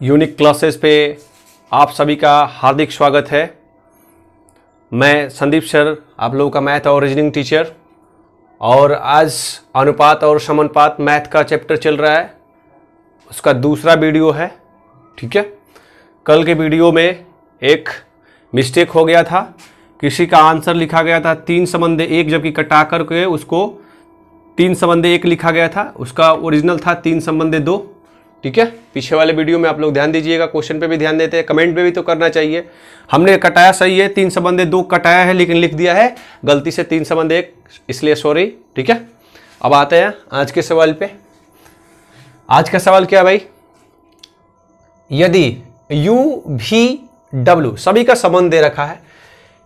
Unique classes पे आप सभी का हार्दिक स्वागत है। मैं संदीप सर, आप लोगों का मैथ और रीजनिंग टीचर। और आज अनुपात और समानुपात मैथ का चैप्टर चल रहा है, उसका दूसरा वीडियो है। ठीक है, कल के वीडियो में एक मिस्टेक हो गया था, किसी का आंसर लिखा गया था 3/1 जबकि कटा करके उसको 3/1 लिखा गया था, उसका ओरिजिनल था 3/2। ठीक है, पीछे वाले वीडियो में आप लोग ध्यान दीजिएगा, क्वेश्चन पे भी ध्यान देते हैं, कमेंट पे भी तो करना चाहिए। हमने कटाया सही है, 3/2 कटाया है, लेकिन लिख दिया है गलती से 3/1, इसलिए सॉरी। ठीक है, अब आते हैं आज के सवाल पे। आज का सवाल क्या है भाई, यदि u v w सभी का संबंध दे रखा है,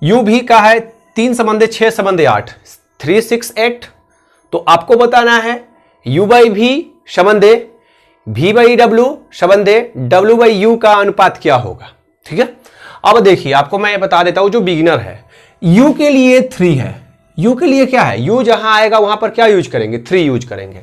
u v का है 3/6/8 3 6 8, तो आपको बताना है u by v संबंधे v by w संबंधे w by u का अनुपात क्या होगा। ठीक है, अब देखिए आपको मैं बता देता हूं, जो बिगिनर है u के लिए 3 है, u के लिए क्या है, u जहां आएगा वहां पर क्या यूज करेंगे, 3 यूज करेंगे।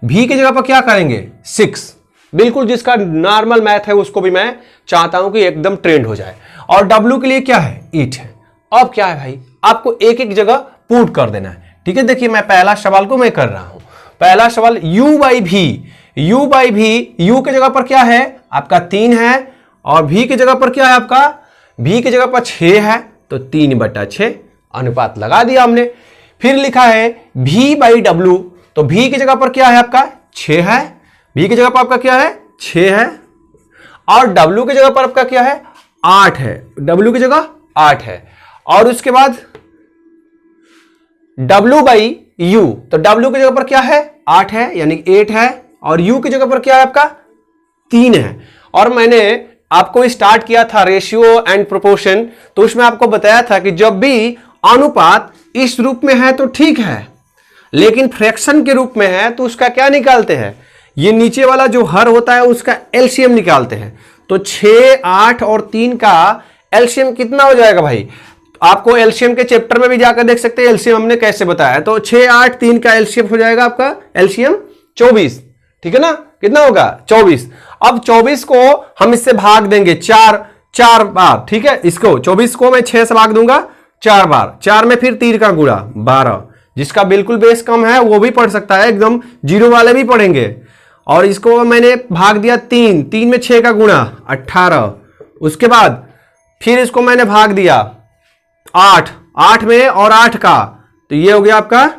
v की जगह पर क्या करेंगे, 6। बिल्कुल जिसका नॉर्मल मैथ है उसको भी मैं चाहता हूं कि एकदम ट्रेंड हो जाए। और w के लिए क्या है, 8 है। अब क्या है भाई, आपको एक एक जगह पुट कर देना है। ठीक है, देखिए मैं पहला सवाल को मैं कर रहा हूं। पहला सवाल u by v, u by v, u की जगह पर क्या है आपका 3 है, और v की जगह पर क्या है आपका, v की जगह पर 6 है, तो 3/6 अनुपात लगा दिया हमने। फिर लिखा है v बाई w, तो v की जगह पर क्या है आपका 6 है, v की जगह पर आपका क्या है 6 है, और w की जगह पर आपका क्या है 8 है, w की जगह 8 है। और उसके बाद w बाई u, तो w की जगह पर क्या है 8 है यानी 8 है, और u की जगह पर क्या है आपका 3 है। और मैंने आपको स्टार्ट किया था रेशियो एंड प्रोपोर्शन, तो उसमें आपको बताया था कि जब भी अनुपात इस रूप में है तो ठीक है, लेकिन फ्रैक्शन के रूप में है तो उसका क्या निकालते हैं, ये नीचे वाला जो हर होता है उसका एलसीएम निकालते हैं। तो 6, 8 और 3 का एलसीएम कितना हो जाएगा भाई, आपको एलसीएम के चैप्टर में भी जाकर देख सकते हैं एलसीएम हमने कैसे बताया। तो 6, 8, 3 का एलसीएम हो जाएगा आपका एलसीएम 24। ठीक है ना, कितना होगा 24। अब 24 को हम इससे भाग देंगे 4 बार। ठीक है, इसको 24 को मैं 6 से भाग दूंगा 4 बार, 4 में फिर 3 का गुणा 12। जिसका बिल्कुल बेस कम है वो भी पढ़ सकता है, एकदम जीरो वाले भी पढ़ेंगे। और इसको मैंने भाग दिया 3 में 6 का गुणा 18। उसके बाद फिर इसको मैंने भाग दिया 8 में और 8 का, तो ये हो गया आपका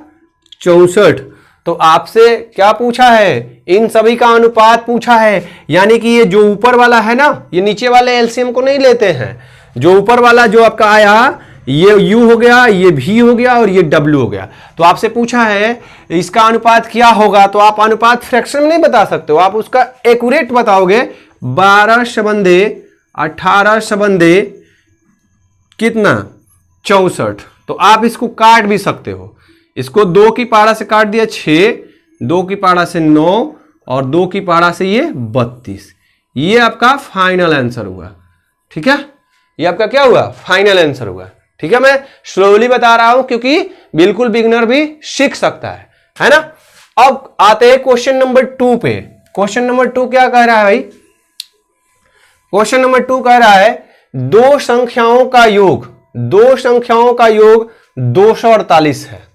64। तो आपसे क्या पूछा है, इन सभी का अनुपात पूछा है, यानी कि ये जो ऊपर वाला है ना, ये नीचे वाले एलसीएम को नहीं लेते हैं। जो ऊपर वाला जो आपका आया, ये u हो गया, ये v हो गया और ये w हो गया। तो आपसे पूछा है इसका अनुपात क्या होगा, तो आप अनुपात फ्रैक्शन में नहीं बता सकते हो, आप उसका एक्यूरेट बताओगे। 12/18 कितना 64। तो आप इसको काट भी सकते हो, इसको 2 की पारा से काट दिया 6, 2 की पारा से 9 और 2 की पारा से ये 32। ये आपका फाइनल आंसर हुआ। ठीक है, ये आपका क्या हुआ, फाइनल आंसर हुआ। ठीक है, मैं स्लोली बता रहा हूं क्योंकि बिल्कुल बिगिनर भी सीख सकता है ना। अब आते हैं क्वेश्चन नंबर 2 पे। क्वेश्चन नंबर 2 क्या कह रहा है भाई, क्वेश्चन नंबर 2 कह रहा है दो संख्याओं का योग 248 है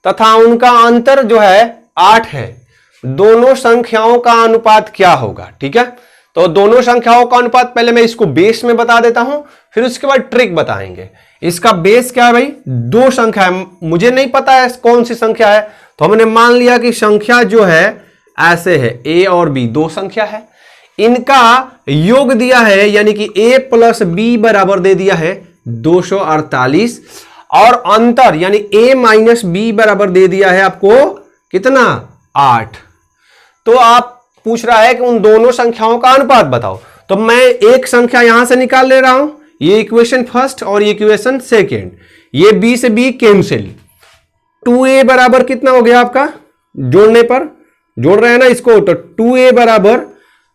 तथा उनका अंतर जो है 8 है। दोनों संख्याओं का अनुपात क्या होगा। ठीक है, तो दोनों संख्याओं का अनुपात पहले मैं इसको बेस में बता देता हूं, फिर उसके बाद ट्रिक बताएंगे। इसका बेस क्या है भाई, 2 संख्या है, मुझे नहीं पता है कौन सी संख्या है, तो हमने मान लिया कि संख्या जो है ऐसे है, a और b 2 संख्या है, इनका योग दिया है, यानी कि a प्लस b बराबर दे दिया है 248, और अंतर यानी a माइनस b बराबर दे दिया है आपको कितना 8। तो आप पूछ रहा है कि उन दोनों संख्याओं का अनुपात बताओ, तो मैं एक संख्या यहां से निकाल ले रहा हूं, ये इक्वेशन फर्स्ट और ये इक्वेशन सेकेंड, ये b से b कैंसिल। 2a बराबर कितना हो गया आपका, जोड़ने पर जोड़ रहे हैं ना इसको, तो 2a बराबर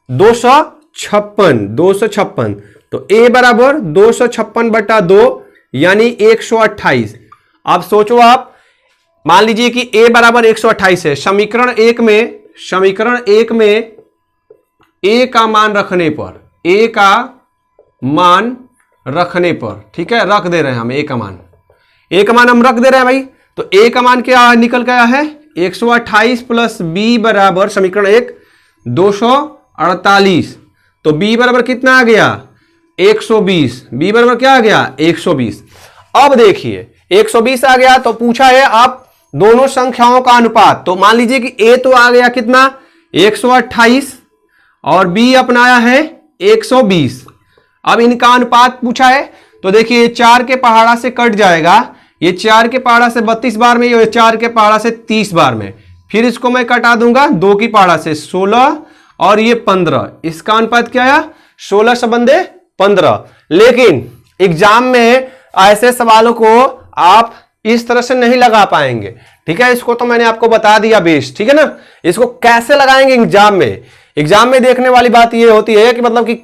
256, तो a बराबर 256/2 यानी 128। अब सोचो आप, मान लीजिए कि a बराबर 128 है, समीकरण 1 में a का मान रखने पर a का मान रखने पर, ठीक है, रख दे रहे हैं हम a का मान, a का मान हम रख दे रहे हैं भाई। तो a का मान क्या निकल गया है 128 प्लस b बराबर समीकरण 1 248। तो b बराबर कितना आ गया 120, b बराबर क्या आ गया 120। अब देखिए 120 आ गया तो पूछा है आप दोनों संख्याओं का अनुपात। तो मान लीजिए कि a तो आ गया कितना 128 और b अपनाया है 120। अब इनका अनुपात पूछा है तो देखिए 4 के पहाड़ा से कट जाएगा, ये 4 के पहाड़ा से 32 बार में, ये 4 के पहाड़ा से 30 बार में, फिर इसको मैं कटा दूंगा 2 की पहाड़ा से 16 और ये 15। इसका अनुपात क्या है 16 संबंधे 15। लेकिन एग्जाम में ऐसे सवालों को आप इस तरह से नहीं लगा पाएंगे, ठीक है। इसको तो मैंने आपको बता दिया बेस, ठीक है ना। इसको कैसे लगाएंगे एग्जाम में, एग्जाम में देखने वाली बात ये होती है कि मतलब कि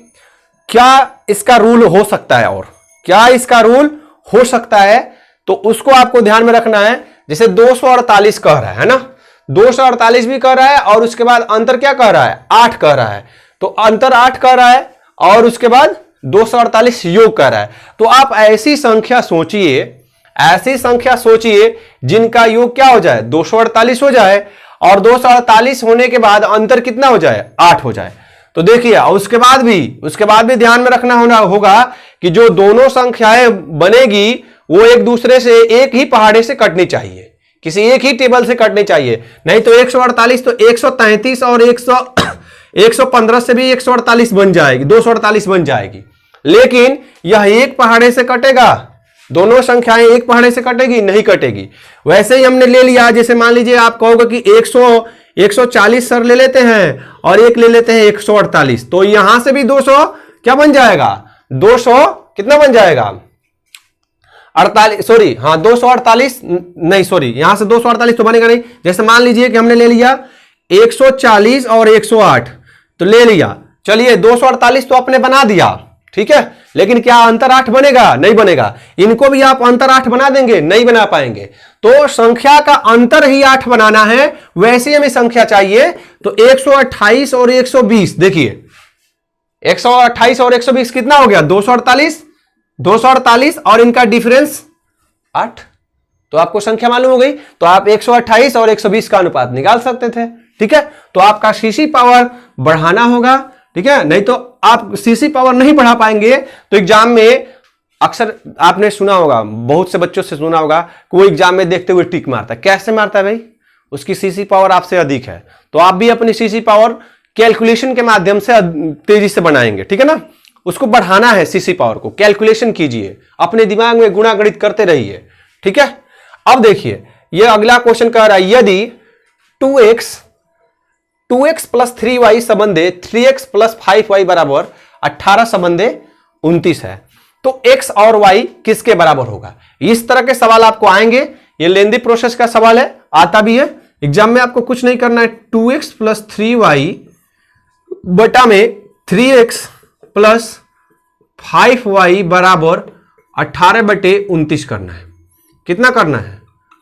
क्या इसका रूल हो सकता है और क्या इसका रूल हो सकता है, तो उसको आपको ध्यान में रखना है। जैसे 248 कह रहा है ना, 248 भी कह रहा है और उसके बाद अंतर क्या कह रहा है 8 कह रहा है, तो अंतर 8 कह रहा है और उसके बाद 248 योग कह रहा है। तो आप ऐसी संख्या सोचिए, ऐसी संख्या सोचिए जिनका योग क्या हो जाए 248 हो जाए और 248 होने के बाद अंतर कितना हो जाए 8 हो जाए। तो देखिए उसके बाद भी ध्यान में रखना होगा कि जो दोनों संख्याएं बनेगी वो एक दूसरे से एक ही पहाड़े से कटनी चाहिए, किसी एक ही टेबल से कटनी चाहिए। नहीं तो 148 तो 133 और 115 से भी 148 बन जाएगी, 248 बन जाएगी। लेकिन यह एक पहाड़े से कटेगा, दोनों संख्याएं एक पहाड़े से कटेगी नहीं कटेगी। वैसे ही हमने ले लिया, जैसे मान लीजिए आप कहोगे कि 140 सर ले लेते हैं और एक ले लेते हैं 148, तो यहां से भी 200 क्या बन जाएगा 200 कितना बन जाएगा 48, सॉरी हाँ 248 नहीं, सॉरी यहां से 248 तो बनेगा नहीं। जैसे मान लीजिए कि हमने ले लिया 140 और 108 तो ले लिया, चलिए 248 तो आपने बना दिया, ठीक है। लेकिन क्या अंतर 8 बनेगा नहीं बनेगा। इनको भी आप अंतर 8 बना देंगे नहीं बना पाएंगे। तो संख्या का अंतर ही 8 बनाना है, वैसे हमें संख्या चाहिए। तो 128 और 120, देखिए 128 और 120 कितना हो गया 248 और इनका डिफरेंस 8। तो आपको संख्या मालूम हो गई, तो आप 128 और 120 का अनुपात निकाल सकते थे, ठीक है। तो आपका सीसी पावर बढ़ाना होगा, ठीक है। नहीं तो आप सीसी पावर नहीं बढ़ा पाएंगे तो एग्जाम में अक्सर आपने सुना होगा, बहुत से बच्चों से सुना होगा कि वो एग्जाम में देखते हुए टिक मारता है। कैसे मारता है भाई, उसकी सीसी पावर आपसे अधिक है। तो आप भी अपनी सीसी पावर कैलकुलेशन के माध्यम से तेजी से बनाएंगे, ठीक है ना। उसको बढ़ाना है, सीसी पावर को कैलकुलेशन कीजिए, अपने दिमाग में गुणा गणित करते रहिए, ठीक है। अब देखिए ये अगला क्वेश्चन कह रहा है यदि 2x plus 3y संबंधे 3x plus 5y बराबर 18 संबंधे 29 है, तो x और y किसके बराबर होगा। इस तरह के सवाल आपको आएंगे, ये लेंदी प्रोसेस का सवाल है, आता भी है एग्जाम में। आपको कुछ नहीं करना है, 2x प्लस 3y बटा में 3x प्लस 5y बराबर 18/29 करना है। कितना करना है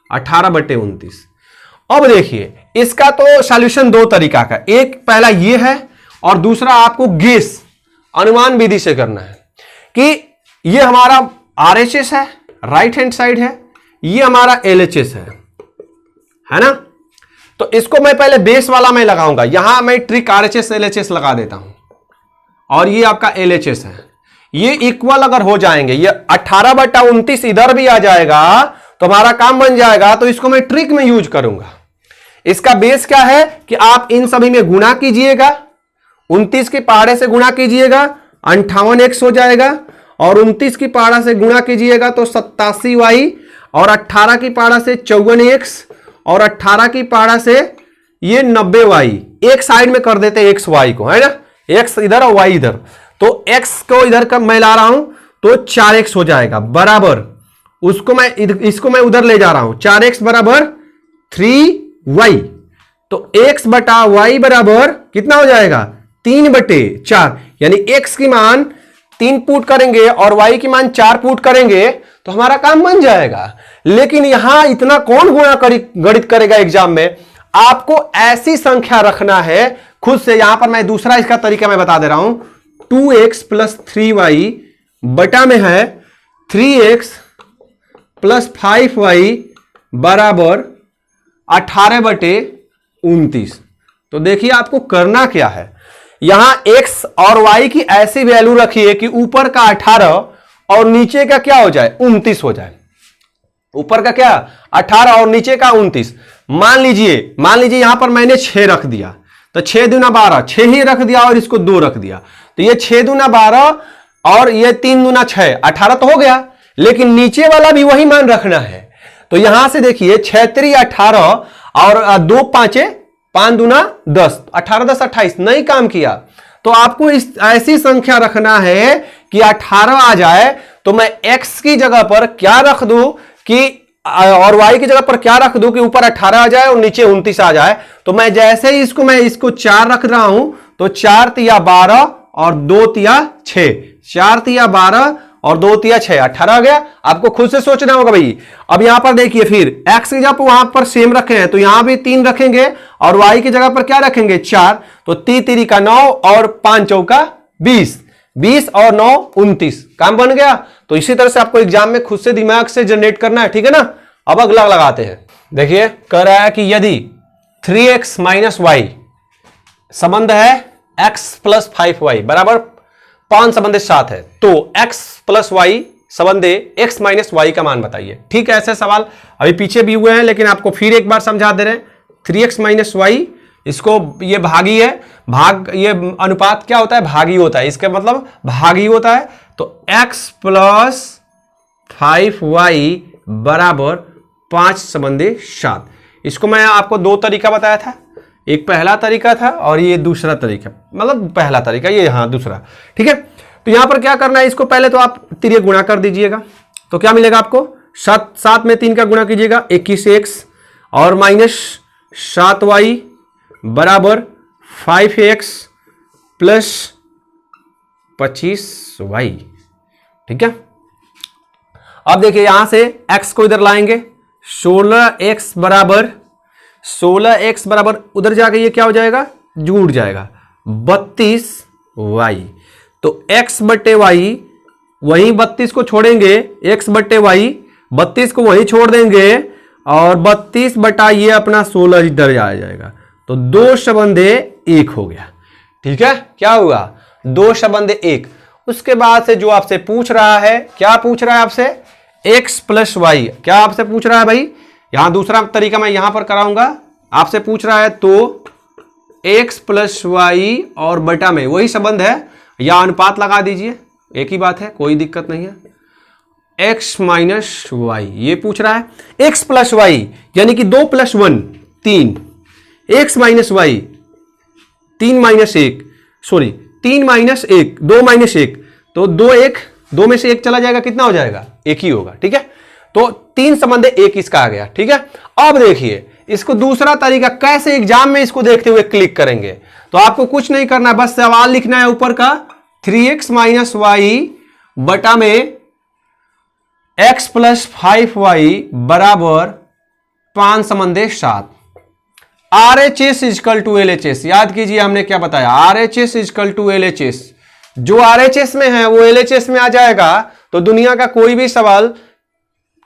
18/29। अब देखिए इसका तो सॉल्यूशन दो तरीका का, एक पहला ये है और दूसरा आपको गेस अनुमान विधि से करना है कि ये हमारा RHS है, राइट हैंड साइड है, ये हमारा LHS है ना। तो इसको मैं पहले बेस वाला मैं लगाऊंगा, यहां मैं ट्रिक RHS LHS लगा देता हूं और ये आपका LHS है। ये इक्वल अगर हो जाएंगे, ये 18/29 इधर भी आ जाएगा तो हमारा काम बन जाएगा। तो इसको मैं ट्रिक में यूज करूंगा। इसका बेस क्या है कि आप इन सभी में गुणा कीजिएगा, 29 के पहाड़े से गुणा कीजिएगा 58x हो जाएगा और 29 की पहाड़ा से गुणा कीजिएगा तो 87y और 18 की पहाड़ा से 54x और 18 की पहाड़ा से ये 90y। एक साइड में कर देते हैं xy को, है ना, x इधर और y इधर। तो x को इधर का मैं ला रहा हूं तो 4x हो जाएगा बराबर, उसको मैं इसको मैं उधर ले जा रहा हूं, 4x बराबर 3y। तो x बटा y बराबर कितना हो जाएगा 3/4, यानी x की मान 3 पुट करेंगे और y की मान 4 पुट करेंगे तो हमारा काम बन जाएगा। लेकिन यहां इतना कौन गुणा गणित करेगा एग्जाम में। आपको ऐसी संख्या रखना है खुद से। यहां पर मैं दूसरा इसका तरीका मैं बता दे रहा हूं, 2x प्लस 3y बटा में है 3x प्लस 5y बराबर 18/29। तो देखिए आपको करना क्या है, यहां x और y की ऐसी वैल्यू रखिए कि ऊपर का 18 और नीचे का क्या हो जाए 29 हो जाए। ऊपर का क्या 18 और नीचे का 29। मान लीजिए यहां पर मैंने 6 रख दिया, तो 6 दूना 12, 6 ही रख दिया और इसको 2 रख दिया, तो ये 6 दूना 12 और ये 3 दूना 6, 18 तो हो गया, लेकिन नीचे वाला भी वही मान रखना है। तो यहां से देखिए 6 3 18 और 2 5 5 दूना 10, 18 10 28, नहीं काम किया। तो आपको इस ऐसी संख्या रखना है कि 18 आ जाए, तो मैं x की जगह पर क्या रख दूं कि और y की जगह पर क्या रख दूं कि ऊपर 18 आ जाए और नीचे 29 आ जाए। तो मैं जैसे ही इसको 4 रख रहा हूं, तो 4 तिया 12 और 2 तिया 6, 4 तिया 12 और 2 तिया 6, 18 आ गया। आपको खुद से सोचना होगा भाई। अब यहां पर देखिए फिर x की जगह पर वहां पर सेम रखे हैं, तो यहां भी 3 रखेंगे और y की जगह पर क्या रखेंगे 4, तो 3 3 का 9 और 5 चौका 20, 20 और 9 29, काम बन गया। तो इसी तरह से आपको एग्जाम में खुद से दिमाग से जनरेट करना है, ठीक है ना। अब अगला लगाते हैं। देखिए कह रहा है कि यदि 3x माइनस वाई संबंध है x प्लस 5y बराबर 5 संबंध 7 है, तो x प्लस वाई संबंधे x माइनस वाई का मान बताइए। ठीक है, ऐसे सवाल अभी पीछे भी हुए हैं, लेकिन आपको फिर एक बार समझा दे रहे हैं। 3x माइनस वाई, इसको ये भागी है, भाग ये अनुपात क्या होता है भागी होता है, इसका मतलब भागी होता है। तो x प्लस 5y बराबर 5 संबंधी 7। इसको मैं आपको 2 तरीका बताया था, एक पहला तरीका था और ये दूसरा तरीका, मतलब पहला तरीका ये, हाँ दूसरा, ठीक है। तो यहां पर क्या करना है, इसको पहले तो आप तिरिय गुणा कर दीजिएगा, तो क्या मिलेगा आपको 7 में 3 का गुणा कीजिएगा 21x और माइनस 7y बराबर 5x प्लस 25y, ठीक है। अब देखिए यहां से x को इधर लाएंगे, 16x बराबर उधर जाके ये क्या हो जाएगा जुड़ जाएगा 32y। तो x बटे वाई, वहीं 32 को छोड़ेंगे, x बटे वाई 32 को वहीं छोड़ देंगे और 32 बटा ये अपना 16 इधर आ जाएगा। तो 2 संबंधे 1 हो गया, ठीक है। क्या हुआ 2 संबंधे 1। उसके बाद से जो आपसे पूछ रहा है, क्या पूछ रहा है आपसे x प्लस वाई, क्या आपसे पूछ रहा है भाई। यहां दूसरा तरीका मैं यहां पर कराऊंगा, आपसे पूछ रहा है तो x प्लस वाई और बटा में वही संबंध है, या अनुपात लगा दीजिए, एक ही बात है, कोई दिक्कत नहीं है। x माइनस वाई ये पूछ रहा है, x प्लस वाई यानी कि 2 plus 1 3, x minus Y 3 minus 1, sorry 3 minus 1, 2 minus 1, तो 2 में से 1 चला जाएगा, कितना हो जाएगा 1 ही होगा, ठीक है। तो 3 संबंध 1 इसका आ गया, ठीक है। अब देखिए इसको दूसरा तरीका कैसे एग्जाम में इसको देखते हुए क्लिक करेंगे। तो आपको कुछ नहीं करना है, बस सवाल लिखना है ऊपर का 3x माइनस वाई बटा में x प्लस 5y बराबर 5 संबंधे 7। RHS इजकल टू LHS, याद कीजिए हमने क्या बताया, RHS इजकल टू LHS, जो RHS में है वो LHS में आ जाएगा। तो दुनिया का कोई भी सवाल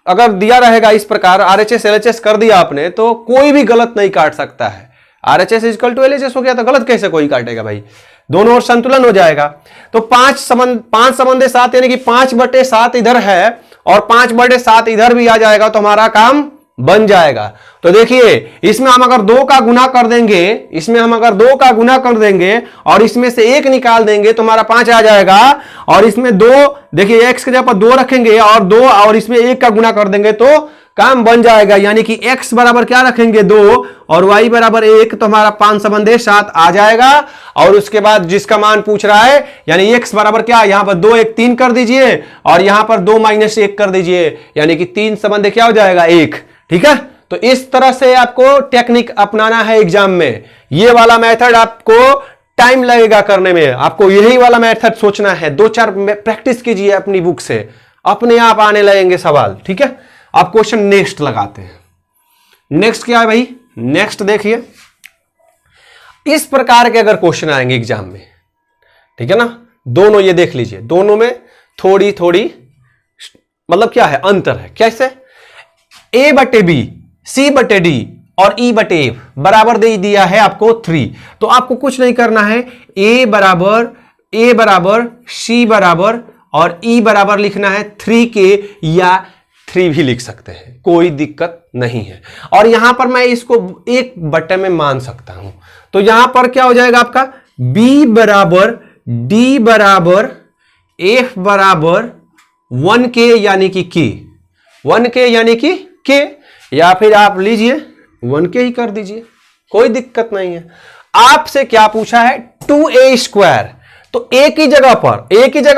अगर दिया रहेगा इस प्रकार, RHS LHS कर दिया आपने, तो कोई भी गलत नहीं काट सकता है। RHS इजकल टू LHS हो गया तो गलत कैसे कोई काटेगा भाई, दोनों ओर संतुलन हो जाएगा। तो 5 संबंधे 7 यानी कि 5 बटे 7 इधर है और 5 बटे 7 इधर भी आ जाएगा, तो हमारा काम बन जाएगा। तो देखिए इसमें हम अगर 2 का गुना कर देंगे, और इसमें से 1 निकाल देंगे तो हमारा 5 आ जाएगा। और इसमें 2, देखिए x के जगह पर 2 रखेंगे और 2 और इसमें 1 का गुना कर देंगे तो काम बन जाएगा। यानी कि x बराबर क्या रखेंगे 2 और y बराबर 1, तो हमारा 5 संबंधे 7 आ जाएगा। और उसके बाद जिसका मान पूछ रहा है यानी x बराबर क्या, यहां पर 2 1 3 कर दीजिए और यहां पर 2 माइनस 1 कर दीजिए, यानी कि 3 संबंधे क्या हो जाएगा 1, ठीक है। तो इस तरह से आपको टेक्निक अपनाना है एग्जाम में। ये वाला मेथड आपको टाइम लगेगा करने में, आपको यही वाला मेथड सोचना है। 2-4 प्रैक्टिस कीजिए अपनी बुक से, अपने आप आने लगेंगे सवाल, ठीक है। आप क्वेश्चन नेक्स्ट लगाते हैं। नेक्स्ट क्या है भाई, नेक्स्ट देखिए इस प्रकार के अगर क्वेश्चन आएंगे एग्जाम में, ठीक है ना, दोनों ये देख लीजिए, दोनों में थोड़ी थोड़ी मतलब क्या है, अंतर है। कैसे? a बटे बी, c बटे डी और e बटे एफ बराबर दे दिया है आपको 3। तो आपको कुछ नहीं करना है, a बराबर c बराबर और e बराबर लिखना है 3k या 3 भी लिख सकते हैं, कोई दिक्कत नहीं है। और यहां पर मैं इसको एक बटे में मान सकता हूं, तो यहां पर क्या हो जाएगा आपका b बराबर d बराबर f बराबर 1k यानी कि k, 1k यानी कि k, या फिर आप लीजिए 1k ही कर दीजिए, कोई दिक्कत नहीं है। आपसे क्या पूछा है 2a स्क्वायर, तो a की जगह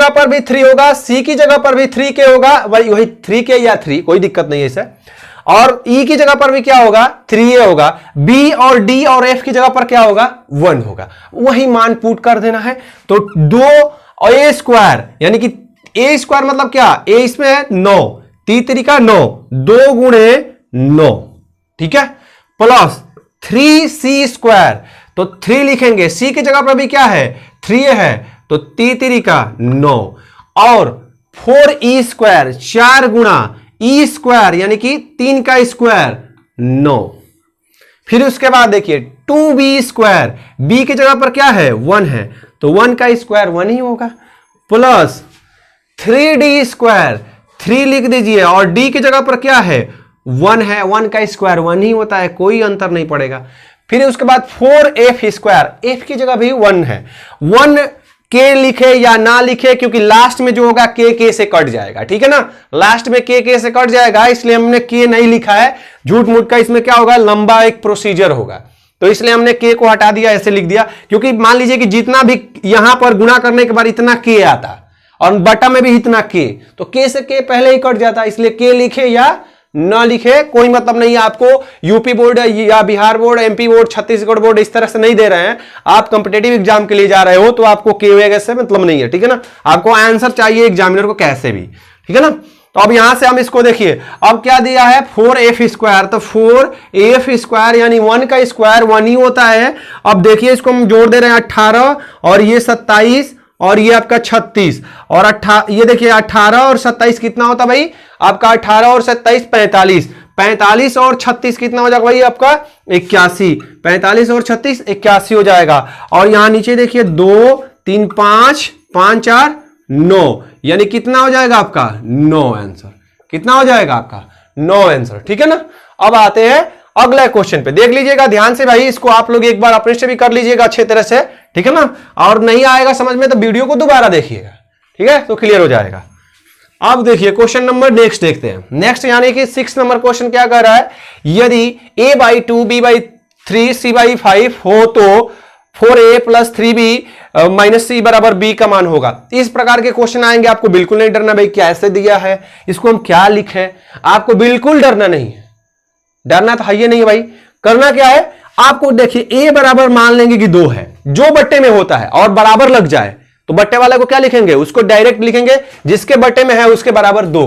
पर भी 3 होगा, c की जगह पर भी 3k होगा, वही 3k या 3, कोई दिक्कत नहीं है इसे। और e की जगह पर भी क्या होगा 3a होगा, b और d और f की जगह पर क्या होगा 1 होगा, वही मान पुट कर देना है। तो 2a स्क्वायर यानी कि a स्क्वायर मतलब क्या, a इसमें है 9, 3 तरीका 9, 2 गुणे 9, ठीक है, प्लस 3c स्क्वायर, तो 3 लिखेंगे, c की जगह पर भी क्या है 3 है, तो 3 तरीका 9, और 4e स्क्वायर 4 गुणा e स्क्वायर यानी कि 3 का स्क्वायर 9। फिर उसके बाद देखिए 2b स्क्वायर, b की जगह पर क्या है 1 है, तो 1 का स्क्वायर 1 ही होगा, प्लस 3d स्क्वायर, 3 लिख दीजिए, और d की जगह पर क्या है 1 है, 1 का स्क्वायर 1 ही होता है, कोई अंतर नहीं पड़ेगा। फिर उसके बाद 4f स्क्वायर, f की जगह भी 1 है, 1 k लिखे या ना लिखे, क्योंकि लास्ट में जो होगा k से कट जाएगा, ठीक है ना, लास्ट में k से कट जाएगा, इसलिए हमने k नहीं लिखा है, झूठ मूठ का इसमें क्या होगा लंबा एक प्रोसीजर होगा, तो इसलिए हमने k को हटा दिया, ऐसे लिख दिया, क्योंकि मान लीजिए कि जितना भी यहां पर गुणा करने के बाद इतना k आता और बटा में भी इतना k, तो k से k पहले ही कट जाता, इसलिए k लिखे या ना लिखे कोई मतलब नहीं है। आपको यूपी बोर्ड या Bihar board, MP board, Chhattisgarh board इस तरह से नहीं दे रहे हैं, आप कंपिटेटिव एग्जाम के लिए जा रहे हो, तो आपको के वगैरह से मतलब नहीं है, ठीक है ना, आपको आंसर चाहिए एग्जामिनर को कैसे भी, ठीक है ना। तो अब यहां से हम इसको देखिए, अब क्या दिया है 4f स्क्वायर, तो 4f स्क्वायर यानी 1 का स्क्वायर 1 ही होता है। अब देखिए इसको हम जोड़ दे रहे हैं 18 और ये 27 और ये आपका 36 और ये देखिए 18 और 27 कितना होता भाई आपका, 18 और 27 45, 45 और 36 कितना हो जाएगा भाई आपका 81, 45 और 36 81 हो जाएगा। और यहां नीचे देखिए 2 3 5 5 4 9 यानी कितना हो जाएगा आपका 9 आंसर, कितना हो जाएगा आपका 9 आंसर, ठीक है ना। अब आते हैं अगले क्वेश्चन पे, देख लीजिएगा ध्यान से भाई, इसको आप लोग एक बार अपने से भी कर लीजिएगा अच्छे तरह से, ठीक है ना, और नहीं आएगा समझ में तो वीडियो को दोबारा देखिएगा, ठीक है, तो क्लियर हो जाएगा। अब देखिए क्वेश्चन नंबर नेक्स्ट देखते हैं, नेक्स्ट यानी कि 6 नंबर क्वेश्चन क्या कर रहा है, यदि a/2 b/3 c/5 हो तो 4a + 3b - c बराबर b का मान होगा। इस प्रकार के क्वेश्चन आएंगे, आपको बिल्कुल नहीं डरना भाई क्या ऐसे दिया है, इसको हम क्या लिखें, आपको बिल्कुल डरना नहीं है, डरना तो है ही नहीं भाई। करना क्या है, आपको देखिए a बराबर मान लेंगे कि 2 है, जो बट्टे में होता है और बराबर लग जाए तो बट्टे वाले को क्या लिखेंगे, उसको डायरेक्ट लिखेंगे, जिसके बट्टे में है उसके बराबर 2।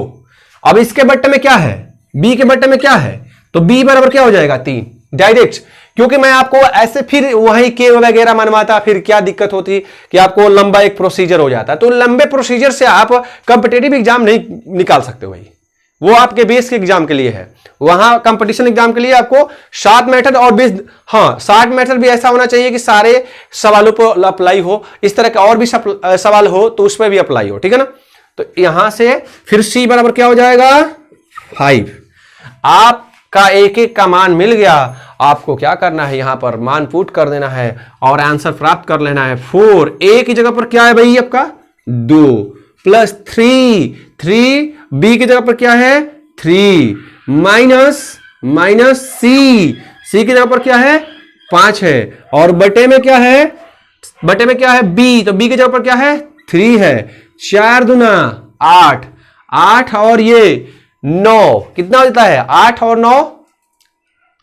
अब इसके बट्टे में क्या है, b के बट्टे में क्या है, तो b बराबर क्या हो जाएगा 3 डायरेक्ट, क्योंकि मैं आपको ऐसे फिर वही के वगैरह मनवाता, फिर क्या दिक्कत होती कि आपको लंबा एक प्रोसीजर हो जाता, तो लंबे प्रोसीजर से आप कंपिटेटिव एग्जाम नहीं निकाल सकते भाई, वो आपके बेस के एग्जाम के लिए है, वहां कंपटीशन एग्जाम के लिए आपको शॉर्ट मेथड और बेस, हाँ शॉर्ट मेथड भी ऐसा होना चाहिए कि सारे सवालों पर अप्लाई हो, इस तरह के और भी सवाल हो तो उस पर भी अप्लाई हो, ठीक है ना। तो यहां से फिर c बराबर क्या हो जाएगा 5, आपका एक का मान मिल गया, आपको क्या करना है यहां पर मान पुट कर देना है और आंसर प्राप्त कर लेना है। 4 a की जगह पर क्या है भाई आपका 2 प्लस 3 b की जगह पर क्या है 3 माइनस c की जगह पर क्या है 5 है, और बटे में क्या है b, तो b की जगह पर क्या है 3 है, 4 दूना 8 और ये 9 कितना होता है 8 और 9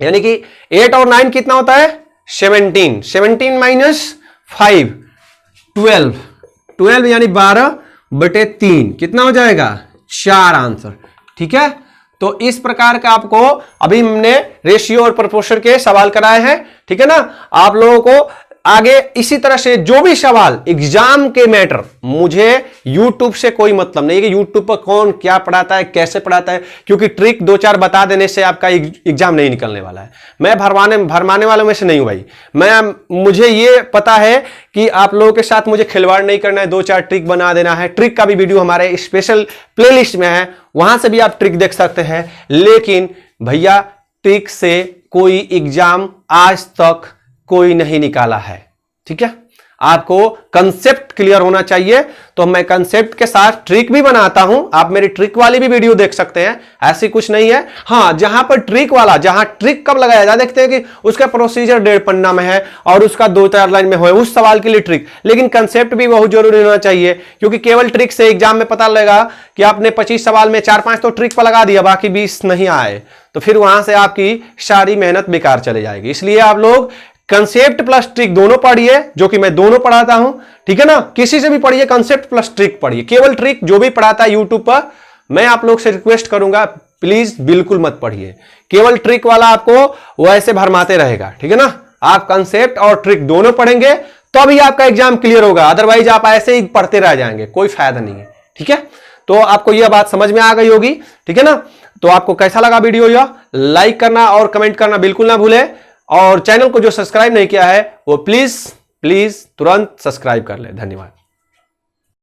यानी कि 8 और 9 कितना होता है 17 माइनस 5 12 यानी 12/3 कितना हो जाएगा 4 आंसर, ठीक है। तो इस प्रकार का आपको अभी हमने रेशियो और प्रोपोर्शन के सवाल कराए हैं, ठीक है ना। आप लोगों को आगे इसी तरह से जो भी सवाल एग्जाम के मैटर, मुझे YouTube से कोई मतलब नहीं कि YouTube पर कौन क्या पढ़ाता है, कैसे पढ़ाता है, क्योंकि ट्रिक 2-4 बता देने से आपका एग्जाम नहीं निकलने वाला है। मैं भरमाने वालों में से नहीं हूं भाई। मुझे ये पता है कि आप लोगों के साथ मुझे खिलवाड़ नहीं करना है, 2-4 ट्रिक बना देना है। ट्रिक का भी वीडियो हमारे स्पेशल प्लेलिस्ट में है, वहां से भी आप ट्रिक देख सकते हैं। लेकिन भैया ट्रिक से कोई एग्जाम आज तक कोई नहीं निकाला है, ठीक है। आपको कंसेप्ट क्लियर होना चाहिए, तो मैं कंसेप्ट के साथ ट्रिक भी बनाता हूं। आप मेरी ट्रिक वाली भी वीडियो देख सकते हैं, ऐसी कुछ नहीं है। हां, जहां पर ट्रिक वाला, जहां ट्रिक कब लगाया जाए, देखते हैं कि उसका प्रोसीजर 1.5 पन्ना में है और उसका 2-4 लाइन में हो, उस सवाल के लिए ट्रिक। लेकिन कंसेप्ट भी बहुत जरूरी होना चाहिए, क्योंकि केवल ट्रिक से एग्जाम में पता लगेगा कि आपने 25 सवाल में 4-5 तो ट्रिक पर लगा दिया, बाकी 20 नहीं आए, तो फिर वहां से आपकी सारी मेहनत बेकार चले जाएगी। इसलिए आप लोग कंसेप्ट प्लस ट्रिक दोनों पढ़िए, जो कि मैं दोनों पढ़ाता हूं, ठीक है ना। किसी से भी पढ़िए, कंसेप्ट प्लस ट्रिक पढ़िए। केवल ट्रिक जो भी पढ़ाता है यूट्यूब पर, मैं आप लोग से रिक्वेस्ट करूंगा प्लीज बिल्कुल मत पढ़िए। केवल ट्रिक वाला आपको वो ऐसे भरमाते रहेगा, ठीक है ना। आप कंसेप्ट और ट्रिक दोनों पढ़ेंगे तो भी आपका एग्जाम क्लियर होगा, अदरवाइज आप ऐसे ही पढ़ते रह जाएंगे, कोई फायदा नहीं है, ठीक है। तो आपको यह बात समझ में आ गई होगी, ठीक है ना। तो आपको कैसा लगा वीडियो, यह लाइक करना और कमेंट करना बिल्कुल ना भूले, और चैनल को जो सब्सक्राइब नहीं किया है वो प्लीज तुरंत सब्सक्राइब कर ले। धन्यवाद।